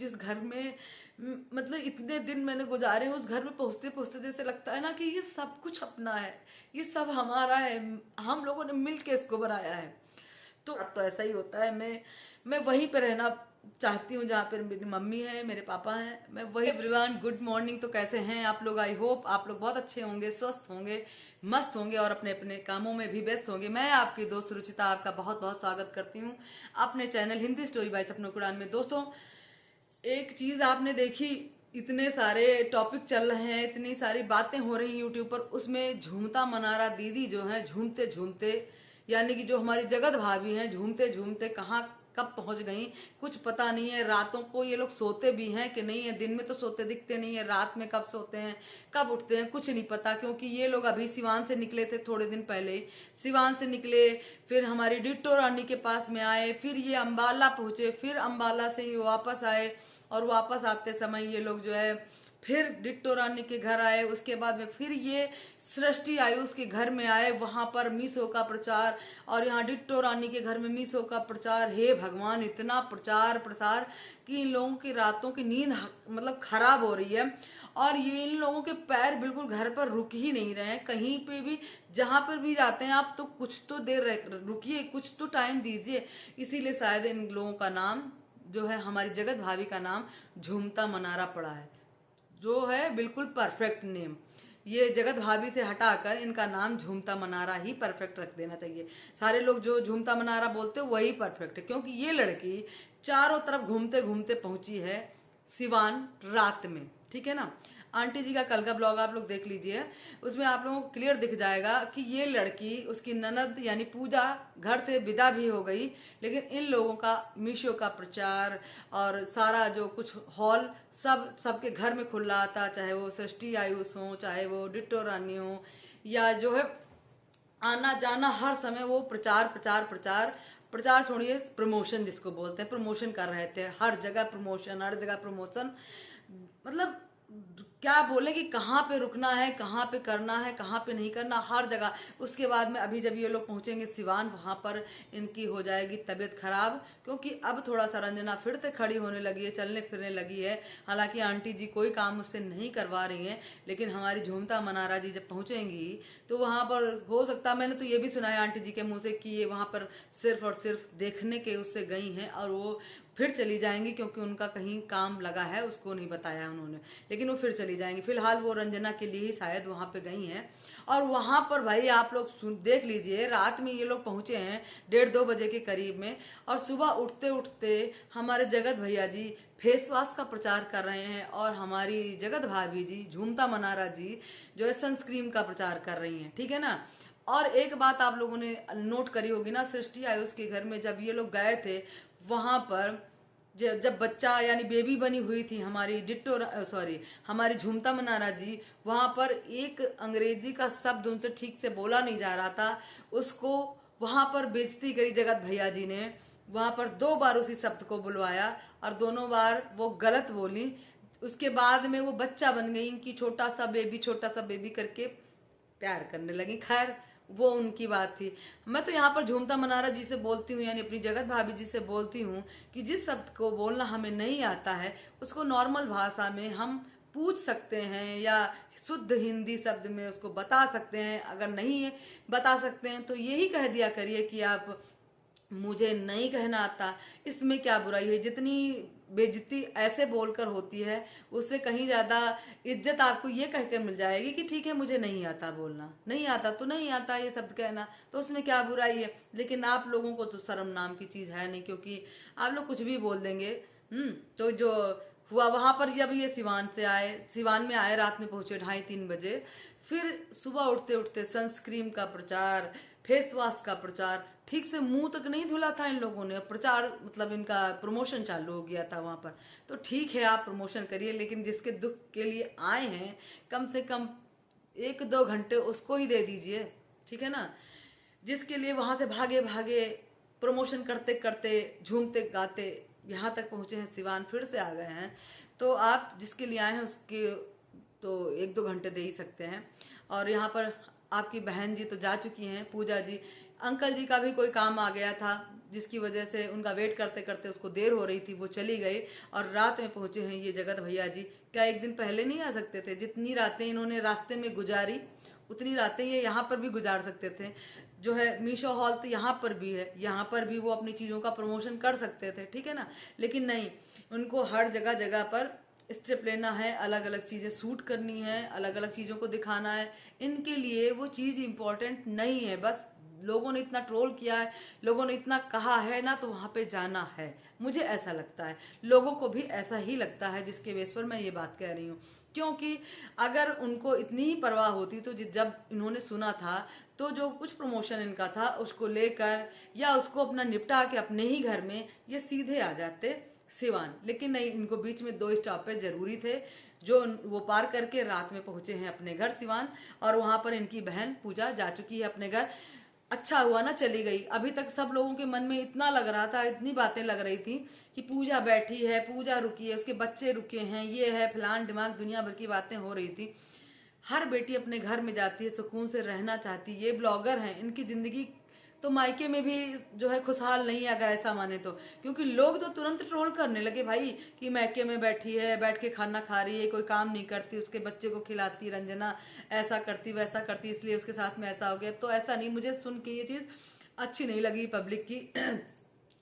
जिस घर में मतलब इतने दिन मैंने गुजारे, उस घर में पहुंचते पहुंचते जैसे लगता है ना कि ये सब कुछ अपना है, ये सब हमारा है, हम लोगों ने मिल के इसको बनाया है। तो ऐसा ही होता है। मैं वहीं पे रहना चाहती हूँ जहाँ पे मेरी मम्मी है, मेरे पापा हैं, मैं वही। Everyone good morning. तो कैसे हैं आप लोग? आई होप आप लोग बहुत अच्छे होंगे, स्वस्थ होंगे, मस्त होंगे और अपने अपने कामों में भी व्यस्त होंगे। मैं आपकी दोस्त रुचिता आपका बहुत बहुत स्वागत करती हूँ अपने चैनल हिंदी स्टोरी बाय सपनों की उड़ान में। दोस्तों, एक चीज आपने देखी, इतने सारे टॉपिक चल रहे हैं, इतनी सारी बातें हो रही यूट्यूब पर, उसमें झूमता मनारा दीदी जो है झूमते झूमते, यानी कि जो हमारी जगत भाभी हैं, झूमते झूमते कहाँ कब पहुंच गई कुछ पता नहीं है। रातों को ये लोग सोते भी हैं कि नहीं है, दिन में तो सोते दिखते नहीं है, रात में कब सोते हैं कब उठते हैं कुछ नहीं पता। क्योंकि ये लोग अभी सिवान से निकले थे, थोड़े दिन पहले सिवान से निकले, फिर हमारी डिट्टो रानी के पास में आए, फिर ये अंबाला पहुंचे, फिर अंबाला से ये वापस आए, और वापस आते समय ये लोग जो है फिर डिट्टो रानी के घर आए। उसके बाद में फिर ये सृष्टि आयुष के घर में आए, वहां पर मीशो का प्रचार, और यहाँ डिट्टो रानी के घर में मीशो का प्रचार। हे भगवान, इतना प्रचार प्रसार कि इन लोगों की रातों की नींद मतलब खराब हो रही है। और ये इन लोगों के पैर बिल्कुल घर पर रुक ही नहीं रहे हैं, कहीं पे भी जहां पर भी जाते हैं आप तो कुछ तो देर रुकिए, कुछ तो टाइम दीजिए। इसीलिए शायद इन लोगों का नाम जो है, हमारी जगत भाभी का नाम झूमता मनारा पड़ा है, जो है बिल्कुल परफेक्ट नेम। ये जगत भाभी से हटाकर इनका नाम झूमता मनारा ही परफेक्ट रख देना चाहिए। सारे लोग जो झूमता मनारा बोलते हैं वही परफेक्ट है, क्योंकि ये लड़की चारों तरफ घूमते घूमते पहुंची है सिवान रात में, ठीक है ना। आंटी जी का कल का ब्लॉग आप लोग देख लीजिए, उसमें आप लोगों को क्लियर दिख जाएगा कि ये लड़की, उसकी ननद यानी पूजा घर से विदा भी हो गई, लेकिन इन लोगों का मीशो का प्रचार और सारा जो कुछ हॉल सबके घर में खुल रहा था, चाहे वो सृष्टि आयुष हो, चाहे वो डिट्टो रानी हो, या जो है आना जाना हर समय वो प्रचार प्रचार प्रचार प्रचार छोड़िए, प्रमोशन जिसको बोलते हैं, प्रमोशन कर रहे थे। हर जगह प्रमोशन, हर जगह प्रमोशन, मतलब क्या बोले कि कहाँ पे रुकना है, कहाँ पे करना है, कहाँ पे नहीं करना, हर जगह। उसके बाद में अभी जब ये लोग पहुंचेंगे सिवान, वहां पर इनकी हो जाएगी तबीयत खराब, क्योंकि अब थोड़ा सा रंजना फिर से खड़ी होने लगी है, चलने फिरने लगी है। हालांकि आंटी जी कोई काम उससे नहीं करवा रही हैं, लेकिन हमारी झूमता मनारा जी जब पहुंचेंगी तो वहां पर हो सकता है, मैंने तो ये भी सुना है आंटी जी के मुंह से कि ये वहां पर सिर्फ और सिर्फ देखने के उससे गई हैं, और वो फिर चली जाएंगी, क्योंकि उनका कहीं काम लगा है, उसको नहीं बताया उन्होंने, लेकिन वो फिर चली जाएंगी। फिलहाल वो रंजना के लिए ही शायद वहां पे गई हैं। और वहां पर भाई आप लोग देख लीजिए, रात में ये लोग पहुंचे हैं 1:30-2 बजे के करीब में, और सुबह उठते उठते हमारे जगत भैया जी फेस वॉश का प्रचार कर रहे हैं, और हमारी जगत भाभी जी झूमता मनारा जी जो है सनस्क्रीन का प्रचार कर रही हैं, ठीक है ना। और एक बात आप लोगों ने नोट करी होगी ना, सृष्टि आयुष के घर में जब ये लोग गए थे, वहां पर जब बच्चा यानी बेबी बनी हुई थी हमारी डिट्टो सॉरी हमारी झूमता मनारा जी, वहां पर एक अंग्रेजी का शब्द उनसे ठीक से बोला नहीं जा रहा था, उसको वहां पर बेइज्जती करी जगत भैया जी ने। वहां पर 2 बार उसी शब्द को बुलवाया और दोनों बार वो गलत बोली। उसके बाद में वो बच्चा बन गई कि छोटा सा बेबी करके प्यार करने लगी। खैर वो उनकी बात थी। मैं तो यहाँ पर झूमता मनारा जी से बोलती हूँ, यानी अपनी जगत भाभी जी से बोलती हूँ कि जिस शब्द को बोलना हमें नहीं आता है उसको नॉर्मल भाषा में हम पूछ सकते हैं, या शुद्ध हिंदी शब्द में उसको बता सकते हैं। अगर नहीं बता सकते हैं तो यही कह दिया करिए कि आप मुझे नहीं कहना आता, इसमें क्या बुराई है। जितनी बेइज्जती ऐसे बोलकर होती है, उससे कहीं ज्यादा इज्जत आपको ये कह के मिल जाएगी कि ठीक है मुझे नहीं आता बोलना, नहीं आता तो नहीं आता ये शब्द कहना, तो उसमें क्या बुराई है। लेकिन आप लोगों को तो शर्म नाम की चीज है नहीं, क्योंकि आप लोग कुछ भी बोल देंगे। तो जो हुआ वहां पर, जब ये सिवान में आए, रात में पहुंचे 2:30-3 बजे, फिर सुबह उठते उठते सनस्क्रीन का प्रचार, फेस वॉश का प्रचार, ठीक से मुंह तक नहीं धुला था इन लोगों ने, प्रचार मतलब इनका प्रमोशन चालू हो गया था वहां पर। तो ठीक है आप प्रमोशन करिए, लेकिन जिसके दुख के लिए आए हैं कम से कम 1-2 घंटे उसको ही दे दीजिए, ठीक है ना। जिसके लिए वहां से भागे भागे प्रमोशन करते करते झूमते गाते यहाँ तक पहुंचे हैं सिवान, फिर से आ गए हैं, तो आप जिसके लिए आए हैं उसके तो 1-2 घंटे दे ही सकते हैं। और यहाँ पर आपकी बहन जी तो जा चुकी हैं, पूजा जी, अंकल जी का भी कोई काम आ गया था, जिसकी वजह से उनका वेट करते करते उसको देर हो रही थी, वो चली गई और रात में पहुंचे हैं ये जगत भैया जी। क्या एक दिन पहले नहीं आ सकते थे? जितनी रातें इन्होंने रास्ते में गुजारी उतनी रातें ये यहाँ पर भी गुजार सकते थे। जो है मीशो हॉल तो यहाँ पर भी है, यहाँ पर भी वो अपनी चीज़ों का प्रमोशन कर सकते थे, ठीक है ना। लेकिन नहीं, उनको हर जगह जगह पर स्टेप लेना है, अलग अलग चीज़ें शूट करनी है, अलग अलग चीज़ों को दिखाना है। इनके लिए वो चीज़ इम्पोर्टेंट नहीं है। बस लोगों ने इतना ट्रोल किया है, लोगों ने इतना कहा है ना, तो वहाँ पे जाना है। मुझे ऐसा लगता है, लोगों को भी ऐसा ही लगता है, जिसके बेस पर मैं ये बात कह रही हूँ। क्योंकि अगर उनको इतनी ही परवाह होती तो जब इन्होंने सुना था तो जो कुछ प्रमोशन इनका था उसको लेकर या उसको अपना निपटा के अपने ही घर में ये सीधे आ जाते सिवान। लेकिन नहीं, इनको बीच में 2 स्टॉपेज जरूरी थे, जो वो पार करके रात में पहुंचे हैं अपने घर सिवान। और वहां पर इनकी बहन पूजा जा चुकी है अपने घर। अच्छा हुआ ना चली गई। अभी तक सब लोगों के मन में इतना लग रहा था, इतनी बातें लग रही थी कि पूजा बैठी है, पूजा रुकी है, उसके बच्चे रुके हैं, ये है फलान दिमाग, दुनिया भर की बातें हो रही थी। हर बेटी अपने घर में जाती है, सुकून से रहना चाहती है। ये ब्लॉगर हैं, इनकी जिंदगी तो मायके में भी जो है खुशहाल नहीं है, अगर ऐसा माने तो। क्योंकि लोग तो तुरंत ट्रोल करने लगे भाई कि मायके में बैठी है, बैठ के खाना खा रही है, कोई काम नहीं करती, उसके बच्चे को खिलाती, रंजना ऐसा करती वैसा करती, इसलिए उसके साथ में ऐसा हो गया। तो ऐसा नहीं, मुझे सुन के ये चीज़ अच्छी नहीं लगी पब्लिक की।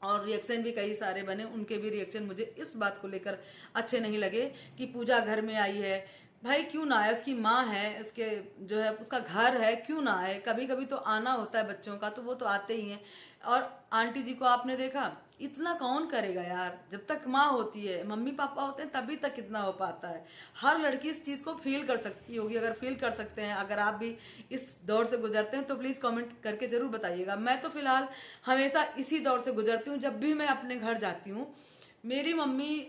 और रिएक्शन भी कई सारे बने, उनके भी रिएक्शन मुझे इस बात को लेकर अच्छे नहीं लगे कि पूजा घर में आई है। भाई क्यों ना आए, उसकी माँ है, उसके जो है उसका घर है, क्यों ना आए। कभी कभी तो आना होता है बच्चों का, तो वो तो आते ही हैं। और आंटी जी को आपने देखा, इतना कौन करेगा यार। जब तक माँ होती है, मम्मी पापा होते हैं, तभी तक इतना हो पाता है। हर लड़की इस चीज़ को फील कर सकती होगी। अगर फील कर सकते हैं, अगर आप भी इस दौर से गुजरते हैं, तो प्लीज़ कमेंट करके ज़रूर बताइएगा। मैं तो फिलहाल हमेशा इसी दौर से गुजरती हूँ। जब भी मैं अपने घर जाती हूँ, मेरी मम्मी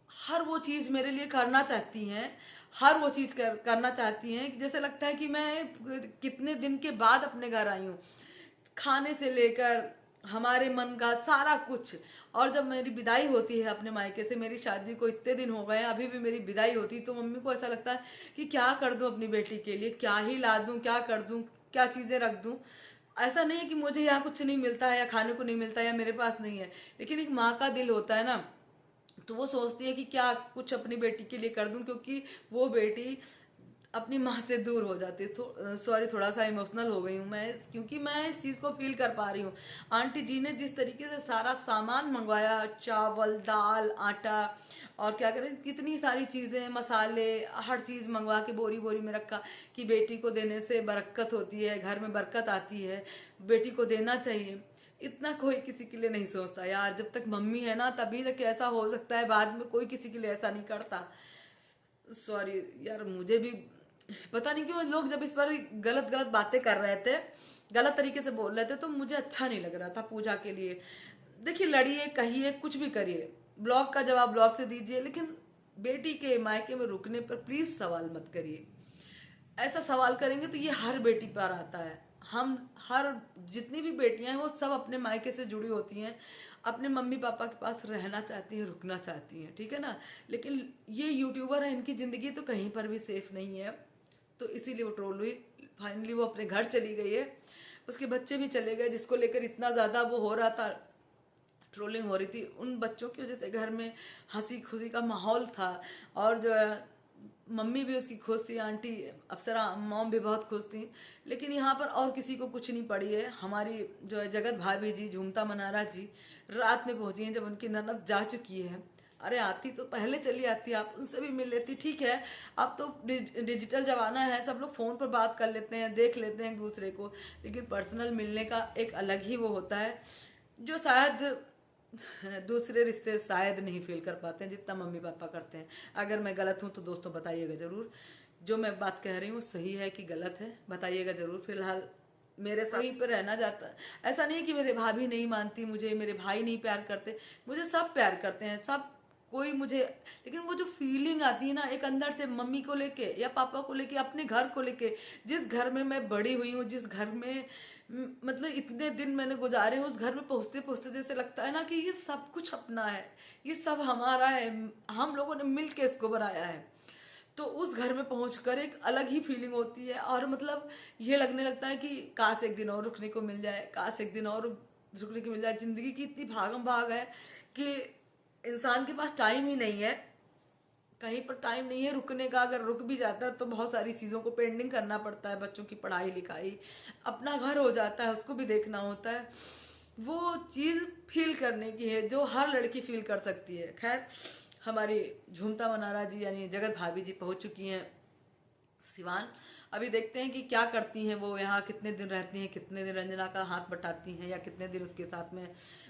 हर वो चीज़ मेरे लिए करना चाहती हैं, हर वो चीज़ करना चाहती हैं कि जैसे लगता है कि मैं कितने दिन के बाद अपने घर आई हूँ। खाने से लेकर हमारे मन का सारा कुछ। और जब मेरी विदाई होती है अपने मायके से, मेरी शादी को इतने दिन हो गए हैं, अभी भी मेरी विदाई होती, तो मम्मी को ऐसा लगता है कि क्या कर दूं अपनी बेटी के लिए, क्या ही ला दूं, क्या कर दूं, क्या चीज़ें रख दूं। ऐसा नहीं है कि मुझे यहाँ कुछ नहीं मिलता है या खाने को नहीं मिलता है या मेरे पास नहीं है, लेकिन एक माँ का दिल होता है ना, तो वो सोचती है कि क्या कुछ अपनी बेटी के लिए कर दूं, क्योंकि वो बेटी अपनी माँ से दूर हो जाती है। सॉरी, थोड़ा सा इमोशनल हो गई हूँ मैं, क्योंकि मैं इस चीज़ को फील कर पा रही हूँ। आंटी जी ने जिस तरीके से सारा सामान मंगवाया, चावल, दाल, आटा और क्या करें, कितनी सारी चीज़ें, मसाले, हर चीज़ मंगवा के बोरी बोरी में रखा कि बेटी को देने से बरकत होती है, घर में बरकत आती है, बेटी को देना चाहिए। इतना कोई किसी के लिए नहीं सोचता यार। जब तक मम्मी है ना, तभी तक ऐसा हो सकता है, बाद में कोई किसी के लिए ऐसा नहीं करता। सॉरी यार, मुझे भी पता नहीं क्यों लोग जब इस पर गलत गलत बातें कर रहे थे, गलत तरीके से बोल रहे थे, तो मुझे अच्छा नहीं लग रहा था पूजा के लिए। देखिए, लड़िए, कहिए, कुछ भी करिए, ब्लॉग का जवाब ब्लॉग से दीजिए, लेकिन बेटी के मायके में रुकने पर प्लीज सवाल मत करिए। ऐसा सवाल करेंगे तो ये हर बेटी पर आता है। हम हर जितनी भी बेटियां हैं वो सब अपने मायके से जुड़ी होती हैं, अपने मम्मी पापा के पास रहना चाहती हैं, रुकना चाहती हैं, ठीक है ना। लेकिन ये यूट्यूबर है, इनकी जिंदगी तो कहीं पर भी सेफ नहीं है, तो इसीलिए वो ट्रोल हुई। फाइनली वो अपने घर चली गई है, उसके बच्चे भी चले गए, जिसको लेकर इतना ज़्यादा वो हो रहा था, ट्रोलिंग हो रही थी। उन बच्चों की वजह से घर में हंसी खुशी का माहौल था। और जो है मम्मी भी उसकी खुश थी, आंटी अप्सरा मॉम भी बहुत खुश थी। लेकिन यहाँ पर और किसी को कुछ नहीं पड़ी है। हमारी जो है जगत भाभी जी, झूमता मनारा जी, रात में पहुंची हैं जब उनकी ननद जा चुकी है। अरे आती तो पहले चली आती, आप उनसे भी मिल लेती, ठीक है। अब तो डिजिटल जमाना है, सब लोग फ़ोन पर बात कर लेते हैं, देख लेते हैं एक दूसरे को, लेकिन पर्सनल मिलने का एक अलग ही वो होता है, जो शायद दूसरे रिश्ते शायद नहीं फील कर पाते हैं जितना मम्मी पापा करते हैं। अगर मैं गलत हूँ तो दोस्तों बताइएगा ज़रूर, जो मैं बात कह रही हूँ सही है कि गलत है, बताइएगा ज़रूर। फिलहाल मेरे सही पर रहना जाता है। ऐसा नहीं कि मेरे भाभी नहीं मानती मुझे, मेरे भाई नहीं प्यार करते, मुझे सब प्यार करते हैं, सब कोई मुझे। लेकिन वो जो फीलिंग आती है ना एक अंदर से, मम्मी को लेके या पापा को लेके, अपने घर को लेके, जिस घर में मैं बड़ी हुई हूँ, जिस घर में मतलब इतने दिन मैंने गुजारे हैं, उस घर में पहुंचते पहुंचते जैसे लगता है ना कि ये सब कुछ अपना है, ये सब हमारा है, हम लोगों ने मिल के इसको बनाया है। तो उस घर में पहुंचकर एक अलग ही फीलिंग होती है, और मतलब ये लगने लगता है कि काश एक दिन और रुकने को मिल जाए, काश एक दिन और रुकने की मिल जाए। जिंदगी की इतनी भागम भाग है कि इंसान के पास टाइम ही नहीं है, कहीं पर टाइम नहीं है रुकने का। अगर रुक भी जाता है तो बहुत सारी चीज़ों को पेंडिंग करना पड़ता है, बच्चों की पढ़ाई लिखाई, अपना घर हो जाता है उसको भी देखना होता है। वो चीज़ फील करने की है जो हर लड़की फील कर सकती है। खैर, हमारी झूमता मनारा जी यानी जगत भाभी जी पहुंच चुकी हैं सिवान। अभी देखते हैं कि क्या करती हैं वो, यहाँ कितने दिन रहती हैं, कितने दिन रंजना का हाथ बटाती हैं, या कितने दिन उसके साथ में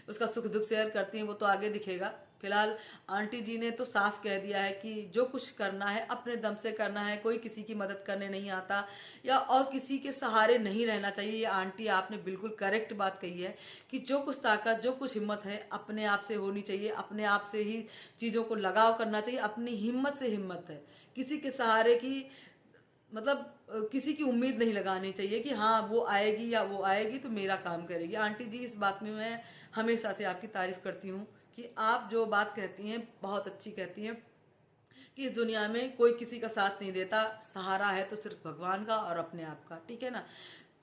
उसका सुख दुख शेयर करती हैं, वो तो आगे दिखेगा। फिलहाल आंटी जी ने तो साफ कह दिया है कि जो कुछ करना है अपने दम से करना है, कोई किसी की मदद करने नहीं आता या और किसी के सहारे नहीं रहना चाहिए। ये आंटी आपने बिल्कुल करेक्ट बात कही है कि जो कुछ ताकत, जो कुछ हिम्मत है अपने आप से होनी चाहिए, अपने आप से ही चीज़ों को लगाव करना चाहिए। अपनी हिम्मत से हिम्मत है, किसी के सहारे की मतलब किसी की उम्मीद नहीं लगानी चाहिए कि हाँ वो आएगी या वो आएगी तो मेरा काम करेगी। आंटी जी इस बात में मैं हमेशा से आपकी तारीफ करती हूँ कि आप जो बात कहती हैं बहुत अच्छी कहती हैं कि इस दुनिया में कोई किसी का साथ नहीं देता, सहारा है तो सिर्फ भगवान का और अपने आप का। ठीक है ना।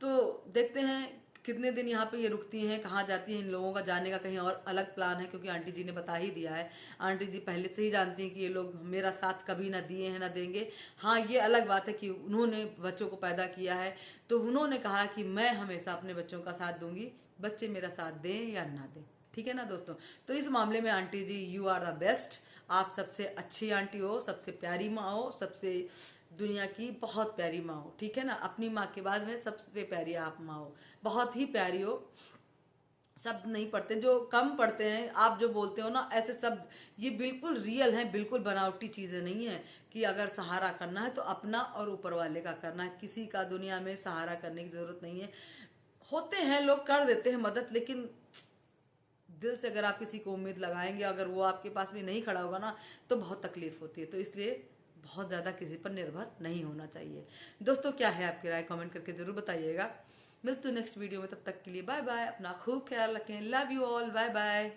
तो देखते हैं कितने दिन यहाँ पे ये रुकती हैं, कहाँ जाती हैं। इन लोगों का जाने का कहीं और अलग प्लान है, क्योंकि आंटी जी ने बता ही दिया है। आंटी जी पहले से ही जानती हैं कि ये लोग मेरा साथ कभी ना दिए हैं ना देंगे। हाँ, ये अलग बात है कि उन्होंने बच्चों को पैदा किया है तो उन्होंने कहा कि मैं हमेशा अपने बच्चों का साथ दूंगी, बच्चे मेरा साथ दें या ना दें। ठीक है ना दोस्तों। तो इस मामले में aunty ji you are the best. आप सबसे अच्छी आंटी हो, सबसे प्यारी माँ हो, सबसे दुनिया की बहुत प्यारी माँ हो। ठीक है ना। अपनी माँ के बाद में सबसे प्यारी आप माँ हो, बहुत ही प्यारी हो। शब्द नहीं पढ़ते, जो कम पढ़ते हैं आप जो बोलते हो ना ऐसे शब्द, ये बिल्कुल रियल है, बिल्कुल बनावटी चीजें नहीं है। कि अगर सहारा करना है तो अपना और ऊपर वाले का करना है, किसी का दुनिया में सहारा करने की जरूरत नहीं है। होते हैं लोग कर देते हैं मदद, लेकिन दिल से अगर आप किसी को उम्मीद लगाएंगे, अगर वो आपके पास भी नहीं खड़ा होगा ना तो बहुत तकलीफ होती है। तो इसलिए बहुत ज़्यादा किसी पर निर्भर नहीं होना चाहिए। दोस्तों, क्या है आपकी राय, कमेंट करके जरूर बताइएगा। मिलते हैं नेक्स्ट वीडियो में, तब तक के लिए बाय बाय। अपना खूब ख्याल रखें। Love you all, bye bye.